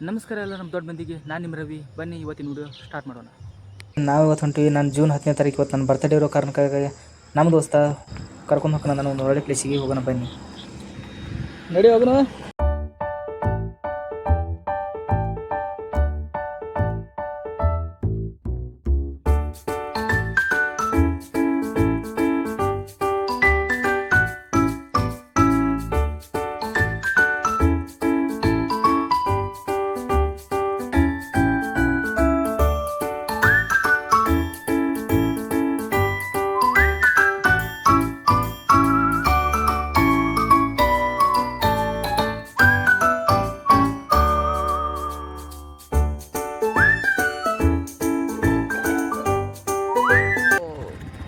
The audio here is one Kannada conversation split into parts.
ನಮಸ್ಕಾರ ಎಲ್ಲ ನಮ್ಮ ದೊಡ್ಡ ಮಂದಿಗೆ. ನಾನು ನಿಮ್ಮ ರವಿ. ಬನ್ನಿ ಇವತ್ತಿನ ವಿಡಿಯೋ ಸ್ಟಾರ್ಟ್ ಮಾಡೋಣ. ನಾವು ಇವತ್ತು ಹೊಂಟಿವಿ. ನಾನು ಜೂನ್ 10ನೇ ತಾರೀಕು ಇವತ್ತು ನನ್ನ ಬರ್ತಡೇ ಇರೋ ಕಾರಣಕ್ಕಾಗಿ ನಮ್ಮ ದೋಸ್ತ ಕರ್ಕೊಂಡು ಹೋಗೋಣ. ನಾನು ಒಂದು ಒಳ್ಳೆ ಪ್ಲೇಸಿಗೆ ಹೋಗೋಣ ಬನ್ನಿ. ನಡಿ ಹೋಗೋಣ.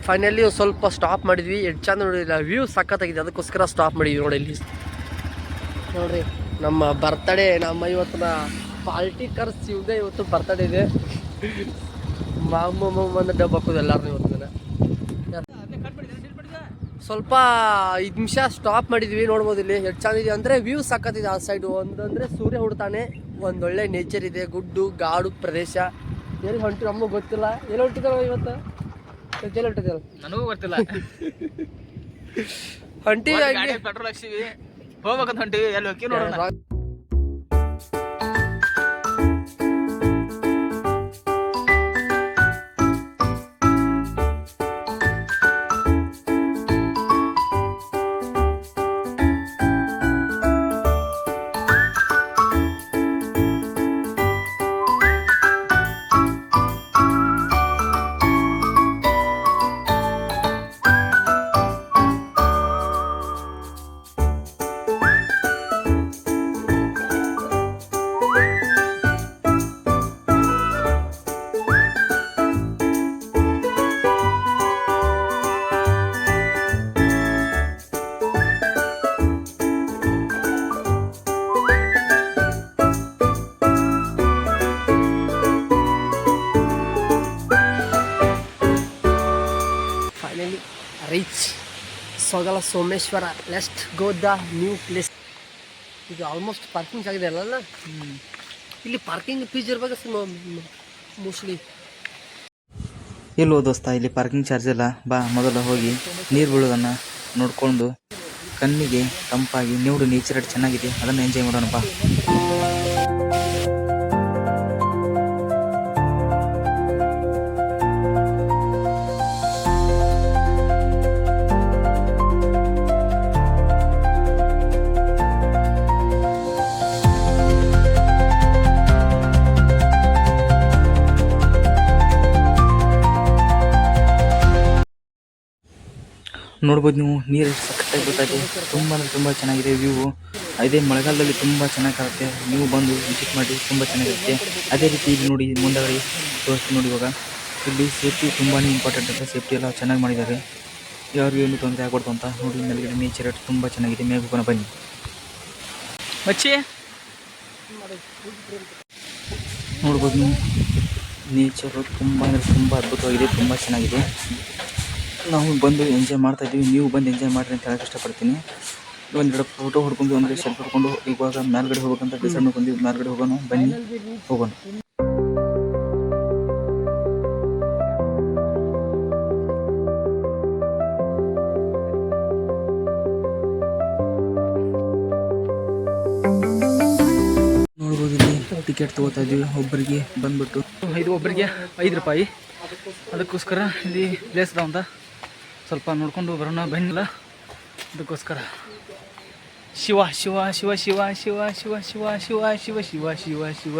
ಫೈನಲಿ ಸ್ವಲ್ಪ ಸ್ಟಾಪ್ ಮಾಡಿದ್ವಿ. ಎಷ್ಟು ಚಂದ ನೋಡಿಲ್ಲ, ವ್ಯೂ ಸಖತ್ತಾಗಿದೆ, ಅದಕ್ಕೋಸ್ಕರ ಸ್ಟಾಪ್ ಮಾಡಿದ್ವಿ. ನೋಡಿ ಇಲ್ಲಿ ನೋಡ್ರಿ ನಮ್ಮ ಬರ್ತಡೇ. ನಮ್ಮ ಇವತ್ತಿನ ಪಾರ್ಟಿ ಕರ್ಸ್ ಇವ್ದೆ. ಇವತ್ತು ಬರ್ತಡೇ ಇದೆ. ಬಂದು ಡಬ್ಬ ಹಾಕೋದು ಎಲ್ಲಾರು ಇವತ್ತು. ಸ್ವಲ್ಪ 5 ನಿಮಿಷ ಸ್ಟಾಪ್ ಮಾಡಿದ್ವಿ. ನೋಡ್ಬೋದು ಇಲ್ಲಿ ಎಷ್ಟು ಚಂದಿದೆ ಅಂದರೆ ವ್ಯೂ ಸಖತ್ತಿದೆ. ಆ ಸೈಡು ಒಂದಂದರೆ ಸೂರ್ಯ ಹುಡ್ತಾನೆ, ಒಂದೊಳ್ಳೆ ನೇಚರ್ ಇದೆ, ಗುಡ್ಡು ಗಾಡು ಪ್ರದೇಶ. ಎಲ್ಲಿ ಹೊಂಟಿ ನಮಗೂ ಗೊತ್ತಿಲ್ಲ. ಎಲ್ಲಿ ಹೊಂಟಿದ್ದಾವ ಇವತ್ತು? ನನಗೂ ಗೊತ್ತಿಲ್ಲ. ಹೊಂಟಿವಿ ಪೆಟ್ರೋಲ್ ಹಾಕ್ಸಿವಿ, ಹೋಗ್ಬೇಕಂತ ಹೊಂಟಿವಿ. ಎಲ್ಲಿ ಹೋಗಿ ನೋಡೋಣ. Reach Sogala Someshwara. Let's go the new place. ಇದು ಆಲ್ಮೋಸ್ಟ್ ಪಾರ್ಕಿಂಗ್ ಆಗಿದೆ ಅಲ್ಲ. ಇಲ್ಲಿ ಪಾರ್ಕಿಂಗ್ ಫೀಸ್ ಇರ್ಬೇಕು ಮೋಸ್ಟ್ಲಿ. ಇಲ್ಲೋ ದೋಸ್ತ, ಇಲ್ಲಿ ಪಾರ್ಕಿಂಗ್ ಚಾರ್ಜ್ ಇಲ್ಲ. ಬಾ ಮೊದಲು ಹೋಗಿ ನೀರು ಬೀಳೋದನ್ನು ನೋಡಿಕೊಂಡು ಕಣ್ಣಿಗೆ ತಂಪಾಗಿ ನೋಡು, ನೇಚರ್ ಚೆನ್ನಾಗಿದೆ, ಅದನ್ನು ಎಂಜಾಯ್ ಮಾಡೋಣ ಬಾ. ನೋಡ್ಬೋದು ನೀವು, ನೀರು ಸಖತ್ತಾಗಿ ಗೊತ್ತಾಗಿದೆ. ತುಂಬ ಅಂದರೆ ತುಂಬ ಚೆನ್ನಾಗಿದೆ ವ್ಯೂ. ಅದೇ ಮಳೆಗಾಲದಲ್ಲಿ ತುಂಬ ಚೆನ್ನಾಗಿ ಕಾಣುತ್ತೆ. ನೀವು ಬಂದು ವಿಸಿಟ್ ಮಾಡಿ, ತುಂಬ ಚೆನ್ನಾಗಿರುತ್ತೆ. ಅದೇ ರೀತಿ ಇಲ್ಲಿ ನೋಡಿ, ಮುಂದಗಡೆ ತೋರಿಸ್ತೀನಿ ನೋಡಿ. ಇವಾಗ ಇಲ್ಲಿ ಸೇಫ್ಟಿ ತುಂಬಾ ಇಂಪಾರ್ಟೆಂಟ್ ಅಂತ, ಸೇಫ್ಟಿ ಎಲ್ಲ ಚೆನ್ನಾಗಿ ಮಾಡಿದ್ದಾರೆ. ಯಾರಿಗೂ ಏನು ತೊಂದರೆ ಆಗ್ಬಾರ್ದು ಅಂತ ನೋಡಿ. ಮೇಲ್ಗಡೆ ನೇಚರ್ ತುಂಬ ಚೆನ್ನಾಗಿದೆ. ಮೇಘ ಹೋಗೋಣ ಬನ್ನಿ. ಮಚ್ಚಿ ನೋಡ್ಬೋದು ನೀವು, ನೇಚರು ತುಂಬ ಅಂದರೆ ತುಂಬ ಅದ್ಭುತವಾಗಿದೆ, ತುಂಬ ಚೆನ್ನಾಗಿದೆ. ನಾವು ಬಂದು ಎಂಜಾಯ್ ಮಾಡ್ತಾಯಿದ್ದೀವಿ. ನೀವು ಬಂದು ಎಂಜಾಯ್ ಮಾಡಿರಿ ಅಂತ ಹೇಳಕ್ಕೆ ಇಷ್ಟಪಡ್ತೀನಿ. ಒಂದೆರಡು ಫೋಟೋ ಹೊಡ್ಕೊಂಡು, ಅಂದರೆ ಸೆಲ್ಫಿ ಹೊಡ್ಕೊಂಡು ಇವಾಗ ಮೇಲ್ಗಡೆ ಹೋಗ್ಬೇಕಂತ ಡಿಸೈಡ್ ಮಾಡ್ಕೊಂಡು ಮೇಲ್ಗಡೆ ಹೋಗೋಣ ಬನ್ನಿ, ಹೋಗೋಣ. ನೋಡ್ಬೋದು ಇಲ್ಲಿ ಟಿಕೆಟ್ ತೊಗೋತಾ ಇದ್ದೀವಿ. ಒಬ್ಬರಿಗೆ ಬಂದ್ಬಿಟ್ಟು ಒಬ್ಬರಿಗೆ 5 ರೂಪಾಯಿ. ಅದಕ್ಕೋಸ್ಕರ ಇಲ್ಲಿ ಪ್ಲೇಸ್ ಅದಾವ ಅಂತ ಸ್ವಲ್ಪ ನೋಡ್ಕೊಂಡು ಬರೋಣ ಬನ್ನಿಲ್ಲ. ಅದಕ್ಕೋಸ್ಕರ ಶಿವ ಶಿವ ಶಿವ ಶಿವ ಶಿವ ಶಿವ ಶಿವ ಶಿವ ಶಿವ ಶಿವ ಶಿವ ಶಿವ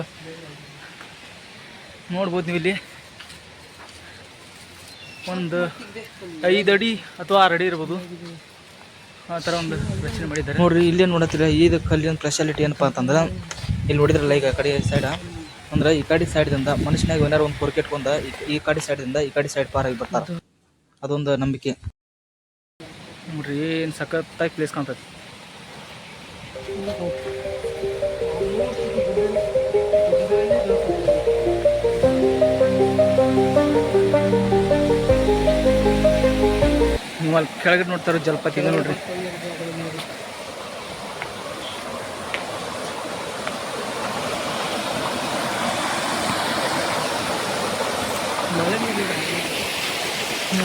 ನೋಡ್ಬೋದು ನೀವು. ಇಲ್ಲಿ ಒಂದು 5 ಅಡಿ ಅಥವಾ 6 ಅಡಿ ಇರ್ಬೋದು, ಆ ಥರ ಒಂದು ರಚನೆ ಮಾಡಿದ್ದಾರೆ. ನೋಡ್ರಿ, ಇಲ್ಲೇ ನೋಡತ್ತಿರ ಇದು ಕಲ್ಲಿನ ಸ್ಪೆಷಾಲಿಟಿ ಏನಪ್ಪ ಅಂತಂದ್ರೆ, ಇಲ್ಲಿ ನೋಡಿದ್ರಲ್ಲ ಈಗ ಕಡೆ ಸೈಡ ಅಂದ್ರೆ ಈ ಕಡೆ ಸೈಡ್ದಿಂದ ಮನುಷ್ಯನಾಗ ಏನಾರು ಒಂದು ಪೊರ್ಕೆ ಇಟ್ಕೊಂಡ ಈ ಕಡೆ ಸೈಡ್ದಿಂದ ಈ ಕಡೆ ಸೈಡ್ ಪಾರಾಗಿ ಬರ್ತಾರೆ. ಅದೊಂದು ನಂಬಿಕೆ. ನೋಡ್ರಿ ಏನು ಸಖತ್ತಾಗಿ ಪ್ಲೇಸ್ ಕಾಣ್ತದೆ. ನೀವು ಅಲ್ಲಿ ಕೆಳಗಡೆ ನೋಡ್ತಾರೋ ಜಲಪಾತ ಇದೆ ನೋಡ್ರಿ.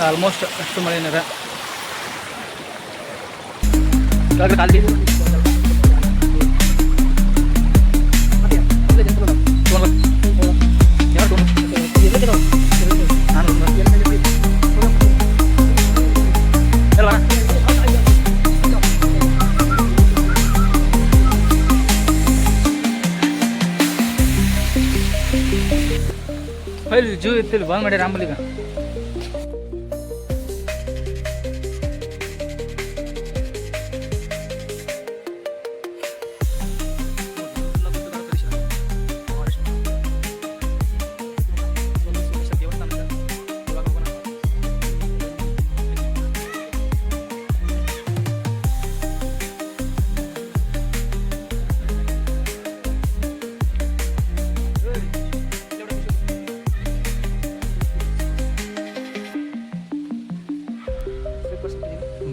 ಆಲ್ಮೋಸ್ಟ್ ಅಷ್ಟು ಮಳೆ ಏನಾರ ಖಾಲಿ ಇಲ್ಲಿ ಜೂ ಇತ್ತಿಲ್ಲ ಬಂದ್ ಮಾಡಿ ರಾಮಲಿಗ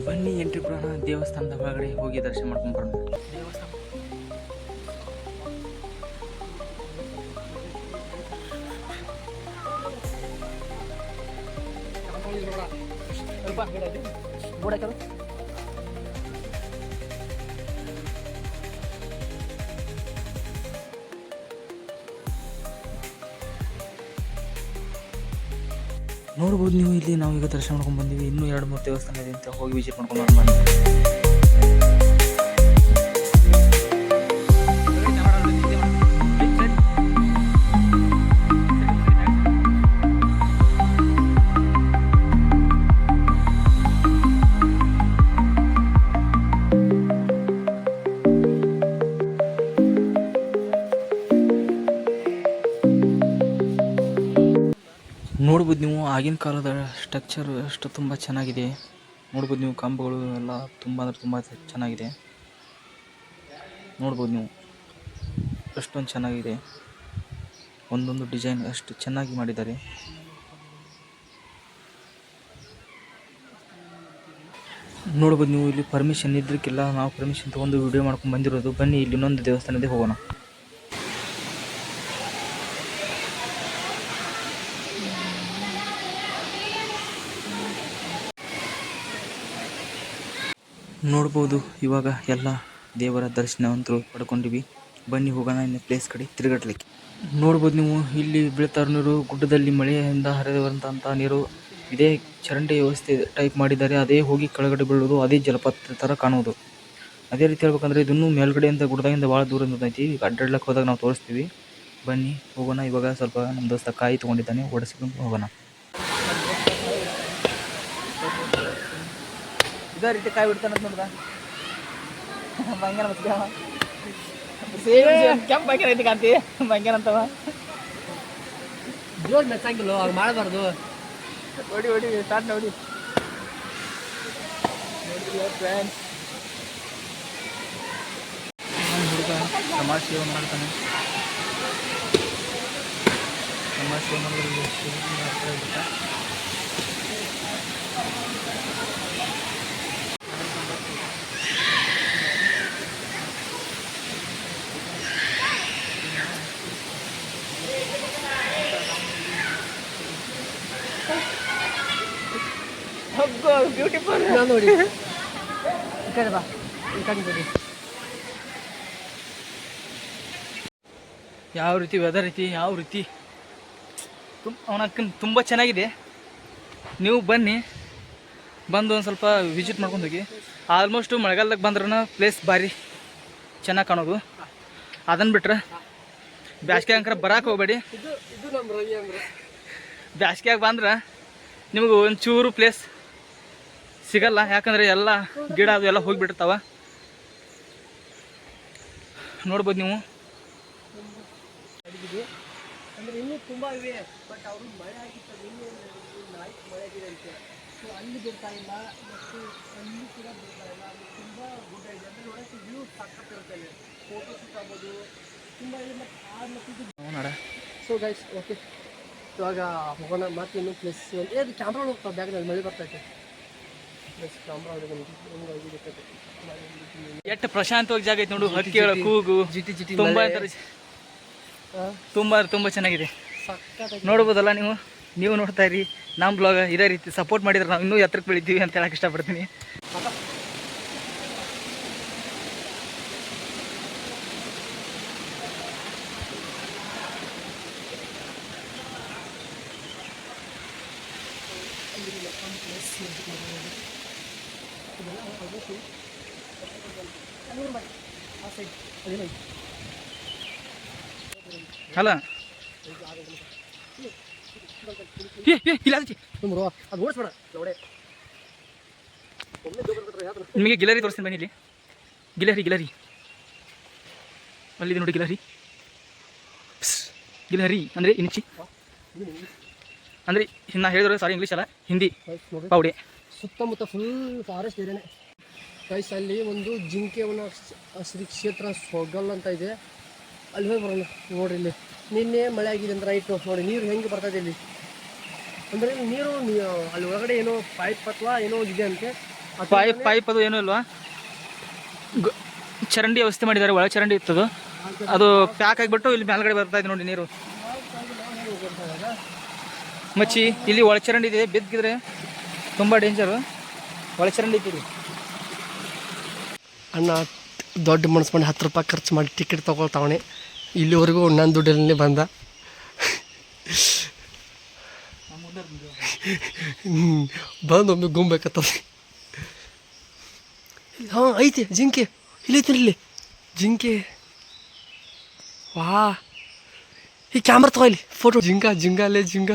ಬನ್ನಿ ಎಂಟ್ರಿ ಕೊಡೋಣ ದೇವಸ್ಥಾನದ ಒಳಗಡೆ ಹೋಗಿ ದರ್ಶನ ಮಾಡ್ಕೊಂಡು ಬರೋಣ. ದೇವಸ್ಥಾನ ನೋಡ್ಬೋದು ನೀವು. ಇಲ್ಲಿ ನಾವು ಈಗ ದರ್ಶನ ಮಾಡ್ಕೊಂಡು ಬಂದೀವಿ. ಇನ್ನೂ 2-3 ದೇವಸ್ಥಾನ ಇದೆ ಅಂತ ಹೋಗಿ ವಿಸಿಟ್ ಮಾಡ್ಕೊಂಡು ಬನ್ನಿ. ನೋಡ್ಬೋದು ನೀವು ಆಗಿನ ಕಾಲದ ಸ್ಟ್ರಕ್ಚರ್ ಅಷ್ಟು ತುಂಬ ಚೆನ್ನಾಗಿದೆ. ನೋಡ್ಬೋದು ನೀವು ಕಂಬಗಳು ಎಲ್ಲ ತುಂಬ ಅಂದರೆ ತುಂಬ ಚೆನ್ನಾಗಿದೆ. ನೋಡ್ಬೋದು ನೀವು ಅಷ್ಟೊಂದು ಚೆನ್ನಾಗಿದೆ. ಒಂದೊಂದು ಡಿಸೈನ್ ಅಷ್ಟು ಚೆನ್ನಾಗಿ ಮಾಡಿದ್ದಾರೆ. ನೋಡ್ಬೋದು ನೀವು. ಇಲ್ಲಿ ಪರ್ಮಿಷನ್ ಇದ್ರಕ್ಕೆಲ್ಲ ನಾವು ಪರ್ಮಿಷನ್ ತೊಗೊಂಡು ವಿಡಿಯೋ ಮಾಡ್ಕೊಂಡು ಬಂದಿರೋದು. ಬನ್ನಿ ಇಲ್ಲಿ ಇನ್ನೊಂದು ದೇವಸ್ಥಾನದೇ ಹೋಗೋಣ. ನೋಡ್ಬೋದು ಇವಾಗ ಎಲ್ಲ ದೇವರ ದರ್ಶನ ಅಂತೂ ಪಡ್ಕೊಂಡಿವಿ. ಬನ್ನಿ ಹೋಗೋಣ ಇನ್ನು ಪ್ಲೇಸ್ ಕಡೆ ತಿರುಗಾಡ್ಲಿಕ್ಕೆ. ನೋಡ್ಬೋದು ನೀವು ಇಲ್ಲಿ ಬೀಳ್ತಾರ ನೀರು ಗುಡ್ಡದಲ್ಲಿ ಮಳೆಯಿಂದ ಹರಿದು ಬರುವಂಥ ನೀರು. ಇದೇ ಚರಂಡಿ ವ್ಯವಸ್ಥೆ ಟೈಪ್ ಮಾಡಿದ್ದಾರೆ. ಅದೇ ಹೋಗಿ ಕೆಳಗಡೆ ಬೀಳೋದು, ಅದೇ ಜಲಪಾತ ಥರ ಕಾಣೋದು. ಅದೇ ರೀತಿ ಹೇಳ್ಬೇಕಂದ್ರೆ ಇದನ್ನು ಮೇಲ್ಗಡೆಯಿಂದ ಗುಡ್ಡದಿಂದ ಭಾಳ ದೂರದಿಂದ ಐತಿ. ಈಗ ಅಡ್ಡಾಡ್ಲಕ್ಕೆ ಹೋದಾಗ ನಾವು ತೋರಿಸ್ತೀವಿ. ಬನ್ನಿ ಹೋಗೋಣ. ಇವಾಗ ಸ್ವಲ್ಪ ನಮ್ಮ ದೋಸ್ತ ಕಾಯಿ ತೊಗೊಂಡಿದ್ದಾನೆ, ಓಡಿಸ್ಕೊಂಡು ಹೋಗೋಣ. ಇದೇ ರೀತಿ ಕಾಯಿ ಬಿಡ್ತಾನಂತ ನೋಡ್ದ ಬಂಗ್ಯಾನ ಕೆಂಪು ಬಂಗ್ಯಾನ ಐತಿ ಕಾಂತಿ ಬಂಗ್ಯಾನ ಅಂತವ ಜೋರ್ ಮೆಚ್ಚಂಗಿಲ್ಲ, ಹಂಗೆ ಮಾಡಬಾರ್ದು. ಹೊಡಿ ಸ್ಟಾರ್ಟ್ ನೋಡಿ ಫ್ರೆಂಡ್ಸ್. ಹುಡುಗ ಸಮಾಜ ಸೇವೆ ಮಾಡ್ತಾನೆ. ಸಮಾಜ ಸೇವೆ ಮಾಡಿದ್ರೆ ಬ್ಯೂಟಿಫುಲ್ ನೋಡಿ. ಈ ಕಡೆ ಬಾ, ಈ ಕಡೆ ನೋಡಿ. ಯಾವ ರೀತಿ ವೆದರ್ ಐತಿ, ಯಾವ ರೀತಿ ಅವನಕ್ಕನ್ ತುಂಬ ಚೆನ್ನಾಗಿದೆ. ನೀವು ಬನ್ನಿ, ಬಂದು ಒಂದು ಸ್ವಲ್ಪ ವಿಸಿಟ್ ಮಾಡ್ಕೊಂಡು ಹೋಗಿ. ಆಲ್ಮೋಸ್ಟು ಮಳೆಗಾಲದಾಗ ಬಂದ್ರೂ ಪ್ಲೇಸ್ ಭಾರಿ ಚೆನ್ನಾಗಿ ಕಾಣೋದು. ಅದನ್ನು ಬಿಟ್ರೆ ಬ್ಯಾಸ್ಗೆ ಅಂಕರ ಬರೋಕೆ ಹೋಗ್ಬೇಡಿ. ಇದು ನಮ್ಮ ರವಿ ಅಂದ್ರೆ ಬ್ಯಾಸ್ಗ್ಯಾಗ ಬಂದ್ರೆ ನಿಮಗೆ ಒಂಚೂರು ಪ್ಲೇಸ್ ಸಿಗಲ್ಲ. ಯಾಕಂದರೆ ಎಲ್ಲ ಗಿಡ ಅದು ಎಲ್ಲ ಹೋಗಿಬಿಟ್ಟಿರ್ತಾವ. ನೋಡ್ಬೋದು ನೀವು. ಅಂದರೆ ಇನ್ನೂ ತುಂಬ ಇವೆ, ಬಟ್ ಅವರು ಮಳೆ ಆಗಿತ್ತು. ಇನ್ನೂ ನಾಲ್ಕು ಮಳೆ ಆಗಿದೆ ಅಂತೆ. ಸೊ ಅಲ್ಲಿ ಬಿಡ್ತಾ ಇಲ್ಲ, ಮತ್ತು ಅಲ್ಲಿ ಕೂಡ ಬಿಡ್ತಾ ಇಲ್ಲ. ಅದು ತುಂಬ ಗುಡ್ಡ ಇದೆ. ಅಂದರೆ ನೋಡೋಕ್ಕೆ ವ್ಯೂ ಸಾಕಾಗಿರುತ್ತೆ. ಅಲ್ಲಿ ಫೋಟೋ ಶೂಟ್ ಆಗ್ಬೋದು, ತುಂಬ ಇದೆ. ಮತ್ತು ಆ ಮತ್ತು ನೋಡ. ಸೊ ಗೈಸ್, ಓಕೆ, ಇವಾಗ ಹೋಗೋಣ. ಮತ್ತೆ ಇನ್ನೂ ಪ್ಲೇಸ್ ಅದು ಕ್ಯಾಮ್ರಾ ಹೋಗ್ತಾವೆ ಬ್ಯಾಗ್ನಲ್ಲಿ, ಮಳೆ ಬರ್ತೈತೆ. ಪ್ಲಸ್ ಕ್ಯಾಮ್ರಾ ಹೊಡೆದು ಎಷ್ಟು ಪ್ರಶಾಂತವಾಗಿ ಜಾಗ ಐತೆ ನೋಡು. ಹಕ್ಕಿಗಳ ಕೂಗು ಜಿಟಿ ತುಂಬ ತುಂಬ ಚೆನ್ನಾಗಿದೆ. ನೋಡ್ಬೋದಲ್ಲ ನೀವು. ನೀವು ನೋಡ್ತಾ ಇರಿ ನಮ್ಮ ಬ್ಲಾಗ್ ಇದೇ ರೀತಿ ಸಪೋರ್ಟ್ ಮಾಡಿದ್ರೆ ನಾವು ಇನ್ನೂ ಎತ್ತರಕ್ಕೆ ಬೆಳಿತೀವಿ ಅಂತ ಹೇಳಕ್ಕೆ ಇಷ್ಟಪಡ್ತೀನಿ. ಅಲ್ಲ ಇಲ್ಲ ಅದು ಓಡಿಸ್ಬೇಡ ನೋಡೆ. ನಿಮಗೆ ಗಿಲರಿ ತೋರಿಸ್ತೀನಿ ಬನ್ನಿ. ಇಲ್ಲಿ ಗಿಲರಿ ಅಲ್ಲಿದೆ ನೋಡಿ. ಗಿಲರಿ ಅಂದರೆ ಇಂಚಿ ಅಂದರೆ ನಾ ಹೇಳಿದ್ರೆ ಸಾರಿ ಇಂಗ್ಲೀಷ್ ಅಲ್ಲ, ಹಿಂದಿ ಪೌಡೆ. ಸುತ್ತಮುತ್ತ ಫುಲ್ ಫಾರೆಸ್ಟ್ ಏರಿಯಾನೇ ಗೈಸ್. ಅಲ್ಲಿ ಒಂದು ಜಿಂಕೆವನ ಶ್ರೀ ಕ್ಷೇತ್ರ ಸೊಗಲ್ ಅಂತ ಇದೆ, ಅಲ್ಲಿ ಹೋಗಿ ಬರೋಣ. ನೋಡ್ರಿ ಇಲ್ಲಿ ನಿನ್ನೆ ಮಳೆ ಆಗಿದೆ ಅಂತ ರೈಟ್ ನೋಡಿ ನೀರು ಹೆಂಗೆ ಬರ್ತದೆ ಇಲ್ಲಿ ಅಂದರೆ ನೀರು ಅಲ್ಲಿ ಒಳಗಡೆ ಏನೋ ಪೈಪ್ ಅಥವಾ ಏನೋ ಇದೆ ಅಂತೆ. ಪೈಪ್ ಅದು ಏನೂ ಇಲ್ವಾ, ಚರಂಡಿ ವ್ಯವಸ್ಥೆ ಮಾಡಿದ್ದಾರೆ. ಒಳ ಚರಂಡಿ ಇತ್ತದು, ಅದು ಪ್ಯಾಕ್ ಆಗಿಬಿಟ್ಟು ಇಲ್ಲಿ ಮೇಲ್ಗಡೆ ಬರ್ತಾ ಇದೆ ನೋಡಿ ನೀರು. ಮಚ್ಚಿ ಇಲ್ಲಿ ಒಳಚರಂಡಿ ಇದೆ, ಬಿದ್ದಿದ್ರೆ ತುಂಬ ಡೇಂಜರು. ಒಳಚರಂಡಿ ಇದ್ದೀರಿ ಅಣ್ಣ ದೊಡ್ಡ ಮನಸ್ಸು ಮಾಡಿ 10 ರೂಪಾಯಿ ಖರ್ಚು ಮಾಡಿ ಟಿಕೆಟ್ ತೊಗೊಳ್ತಾವಣೆ. ಇಲ್ಲಿವರೆಗೂ ನನ್ನ ದುಡ್ಡಲ್ಲಿ ಬಂದ. ಬಂದು ಒಮ್ಮೆ ಗುಂಬೇಕತ್ತದ. ಹಾಂ ಐತೆ ಜಿಂಕೆ, ಇಲ್ಲೈತಿ ಇಲ್ಲಿ ಜಿಂಕೆ. ವಾ ಈ ಕ್ಯಾಮ್ರಾ ತಗೋ ಇಲ್ಲಿ ಫೋಟೋ. ಜಿಂಗ ಅಲ್ಲೇ ಜಿಂಗ.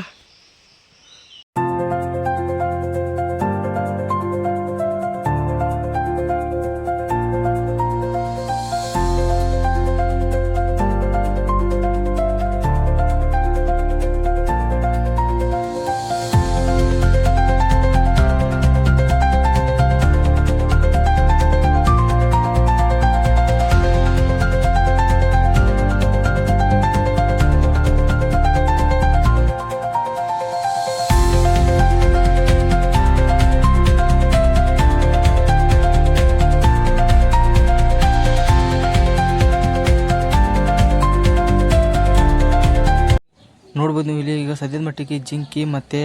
ನೋಡ್ಬೋದು ನೀವು ಇಲ್ಲಿ. ಈಗ ಸದ್ಯದ ಮಟ್ಟಿಗೆ ಜಿಂಕಿ ಮತ್ತು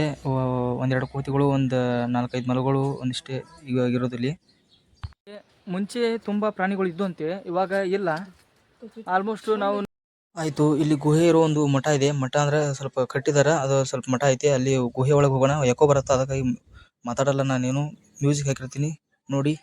ಒಂದೆರಡು ಕೋತಿಗಳು, ಒಂದು 4-5 ಮಲಗಳು ಒಂದಿಷ್ಟೇ ಈಗ ಇರೋದು ಇಲ್ಲಿ. ಮುಂಚೆ ತುಂಬ ಪ್ರಾಣಿಗಳು ಇದ್ದು ಅಂತೇಳಿ, ಇವಾಗ ಇಲ್ಲ ಆಲ್ಮೋಸ್ಟ್. ನಾವು ಆಯಿತು, ಇಲ್ಲಿ ಗುಹೆ ಇರೋ ಒಂದು ಮಠ ಇದೆ. ಮಠ ಅಂದರೆ ಸ್ವಲ್ಪ ಕಟ್ಟಿದಾರೆ, ಅದು ಸ್ವಲ್ಪ ಮಠ ಐತೆ. ಅಲ್ಲಿ ಗುಹೆ ಒಳಗೆ ಹೋಗೋಣ. ಯಾಕೋ ಬರುತ್ತೆ, ಅದಕ್ಕಾಗಿ ಮಾತಾಡಲ್ಲ. ನಾನೇನು ಮ್ಯೂಸಿಕ್ ಹಾಕಿರ್ತೀನಿ ನೋಡಿ.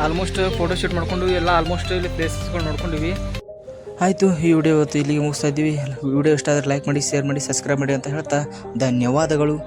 ಆಲ್ಮೋಸ್ಟ್ ಫೋಟೋ ಶೂಟ್ ಮಾಡ್ಕೊಂಡು ಎಲ್ಲ ಆಲ್ಮೋಸ್ಟ್ ಇಲ್ಲಿ ಪ್ಲೇಸಸ್ಗಳು ನೋಡ್ಕೊಂಡಿವಿ. ಆಯಿತು, ಈ ವಿಡಿಯೋ ಇವತ್ತು ಇಲ್ಲಿಗೆ ಮುಗಿಸ್ತಾ ಇದ್ದೀವಿ. ವಿಡಿಯೋ ಇಷ್ಟ ಆದರೆ ಲೈಕ್ ಮಾಡಿ, ಶೇರ್ ಮಾಡಿ, ಸಬ್ಸ್ಕ್ರೈಬ್ ಮಾಡಿ ಅಂತ ಹೇಳ್ತಾ ಧನ್ಯವಾದಗಳು.